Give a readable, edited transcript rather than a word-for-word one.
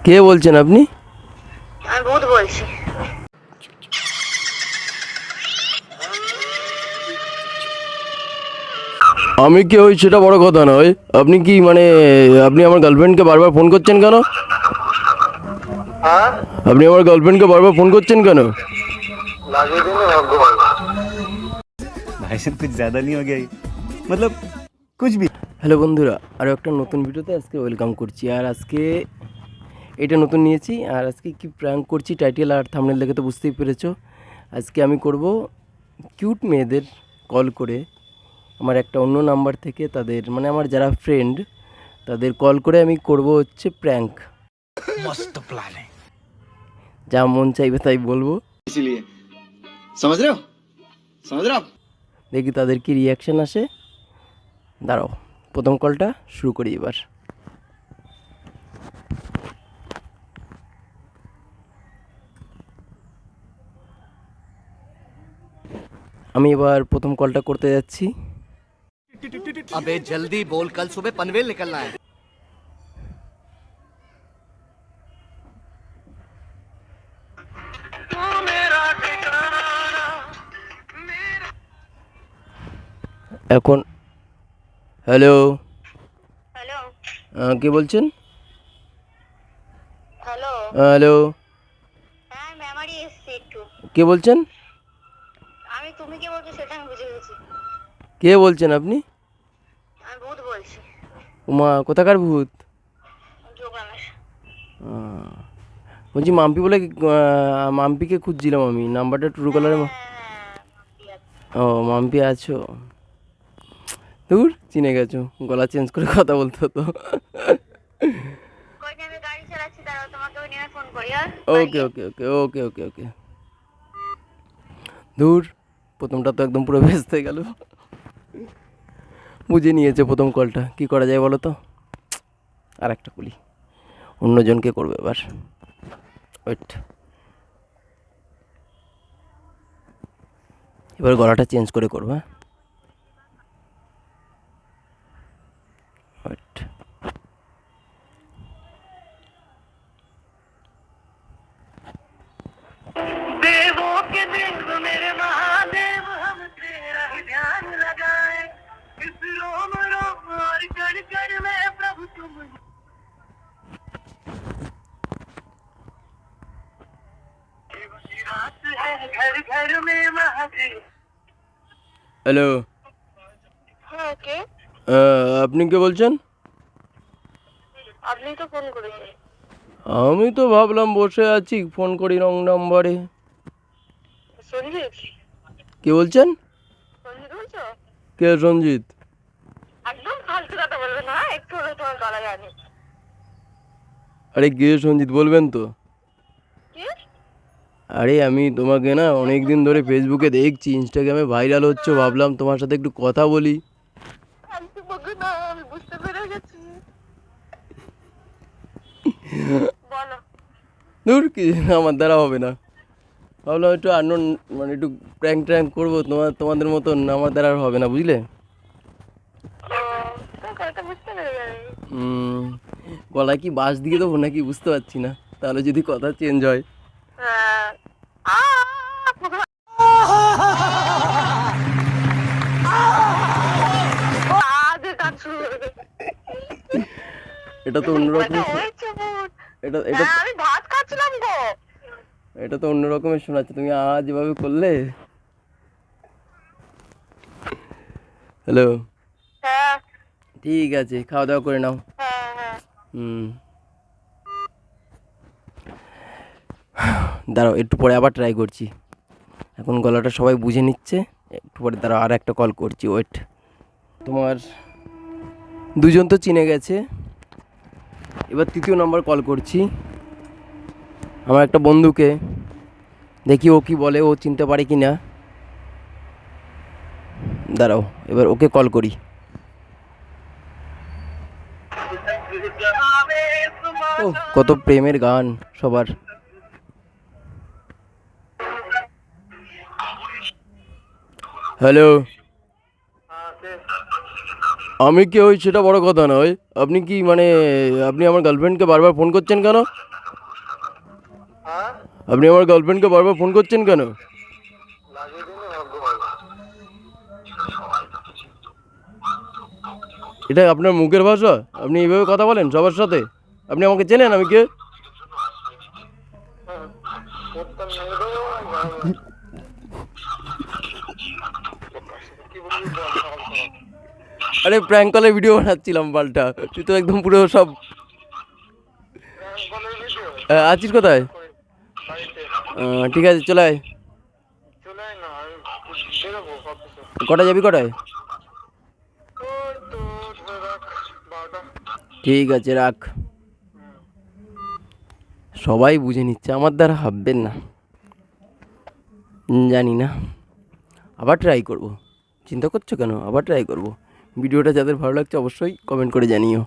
কে বলছেন আপনি? আমি ভূত বলছি। আমি কে হই সেটা বড় কথা নয়। আপনি কি মানে আপনি আমার গার্লফ্রেন্ডকে বারবার ফোন করছেন কেন? হ্যাঁ, আপনি আমার গার্লফ্রেন্ডকে বারবার ফোন করছেন কেন? লাগিয়ে দিন ভগবান। भाई साहब कुछ ज़्यादा नहीं हो गया ये? मतलब कुछ भी। হ্যালো বন্ধুরা, আরও একটা নতুন ভিডিওতে আজকে ওয়েলকাম করছি। আর আজকে এটা নতুন নিয়েছি। আর আজকে কি প্র্যাঙ্ক করছি টাইটেল আর থাম্বনেল দেখে তো বুঝতেই পেরেছো। আজকে আমি করব কিউট মেয়েদের কল করে আমার একটা অন্য নাম্বার থেকে তাদের মানে আমার যারা ফ্রেন্ড তাদের কল করে আমি করব হচ্ছে প্র্যাঙ্ক। मस्त प्लान है। যা মন চাইবে তাই বলবো, इसीलिए समझ रहे हो समझ रहे हो आप? দেখি তাদের কি রিয়াকশান আসে। দাঁড়াও, প্রথম কলটা শুরু করি এবার। আমি এবার প্রথম কলটা করতে যাচ্ছি। अबे जल्दी बोल, कल सुबह पनवेल निकलना है। এখন হ্যালো, হ্যালো কে বলছেন? হ্যালো। হ্যালো, হ্যাঁ, মেমারি এসছি একটু। কে বলছেন? আমি তুমি কে বলছো সেটা আমি বুঝে গেছি। কে বলছেন আপনি? আমি ভূত বলছি। উমা, কোথাকার ভূত? যোগরামের। বলছি মাম্পি বলে মাম্পিকে খুঁজছিলাম আমি, নাম্বারটা ট্রু কালারে। ও, মাম্পি আছো? দূর, চিনে গেছো, গলা চেঞ্জ করে কথা বলতে হতো। কই আমি গাড়ি চালাচ্ছি, দাঁড়াও তোমাকে ওই নিয়ে ফোন করি। আর ওকে ওকে ওকে ওকে ওকে ওকে। দূর, প্রথমটা তো একদম পুরো ব্যস্ত হয়ে গেল। বুঝে নিয়েছে প্রথম কলটা। কি করা যায় বলো তো? আর একটা করি, অন্যজনকে করবে এবার। ওয়েট, এবার গলাটা চেঞ্জ করে করবো। হ্যাঁ, ওয়েট। देवों के देव मेरे महादेव, हम तेरा ही ध्यान लगाए। इस रोम रोम और कण कण में प्रभु तुम। रात है घर घर में महादेव। হ্যালো, হ্যাঁ, কে? আপনি কে বলছেন? আপনি তো ফোন করেছেন। আমি তো ভাবলাম বসে আছি, ফোন করি রং নাম্বারে। সঞ্জিত? কে বলছেন? সঞ্জিত বলছো? কে সঞ্জিত? একদম ফালতু কথা বলবে না, একটু হলে তোমার গলা জানি। আরে কে সঞ্জিত বলবেন তো? কি? আরে আমি তোমাকে না অনেক দিন ধরে ফেসবুকে দেখছি, ইনস্টাগ্রামে ভাইরাল হচ্ছে, ভাবলাম তোমার সাথে একটু কথা বলি। ফালতু বকো না, আমি বুঝতে পেরে গেছি। বলো। দূর, কি আমার দ্বারা হবে না। ভাবলাম একটু আননোন মানে একটু প্র্যাঙ্ক ট্র্যাঙ্ক করবো, তোমাদের মতন আমার দ্বারা আর হবে না, বুঝলে? তোমার কথা বুঝতে পেরে গেছি। গলায় কি বাঁশ দিয়ে দেবো নাকি বুঝতে পারছি না, তাহলে যদি কথা চেঞ্জ হয়। হ্যাঁ। আগে কাজ শুরু হয়ে গেছে। এটা তো অন্যরকম, হয়েছে ভূত। এটা এটা হ্যাঁ, আমি ভাত খাচ্ছিলাম গো। এটা তো অন্য রকমের শোনাচ্ছে, তুমি আজ এভাবে করলে। হ্যালো, হ্যাঁ ঠিক আছে, খাওয়া দাওয়া করে নাও। হ্যাঁ হ্যাঁ। দাঁড়াও, একটু পরে আবার ট্রাই করছি। এখন গলাটা সবাই বুঝে নিচ্ছে, একটু পরে দাঁড়াও আর একটা কল করছি। ওয়েট, তোমার দুজন তো চিনে গেছে, এবার তৃতীয় নম্বর কল করছি আমার একটা বন্ধুকে। দেখি ও কি বলে, ও চিনতে পারে কি না। দাঁড়াও, এবার ওকে কল করি। ও, কত প্রেমের গান সবার। হ্যালো, আমি কে হই সেটা বড় কথা নয়। আপনি কি মানে আপনি আমার গার্লফ্রেন্ডকে বারবার ফোন করছেন কেন? হ্যাঁ আপনি আমার গার্লফ্রেন্ডকে বারবার ফোন করছেন কেন? লাগিয়ে দিন ভগবান। এটা আপনার মুখের ভাষা? আপনি এইভাবে কথা বলেন সবার সাথে? আপনি আমাকে চেনেন আমি কে? উত্তর নেই গো, কি বলবি বল সকাল সকাল। আরে প্র্যাঙ্ক কলে ভিডিও বানাচ্ছিলাম পাল্টা, তুই তো একদম পুরো সব। বলের ভিডিও আছিস কোথায়? বাড়িতে ঠিক আছে চলে আয়। চলে আয় না, আমি বেরোবো ভাবতেছি। কটায় যাবি কটায়? ওই তো ধরে রাখ 12টা। ঠিক আছে রাখ। সবাই বুঝে নিচ্ছে, আমার দ্বারা ভাববেন না। জানি না, আবার ট্রাই করব। চিন্তা করছো কেন? আবার ট্রাই করব। ভিডিওটা যাদের ভালো লাগছে অবশ্যই কমেন্ট করে জানিও।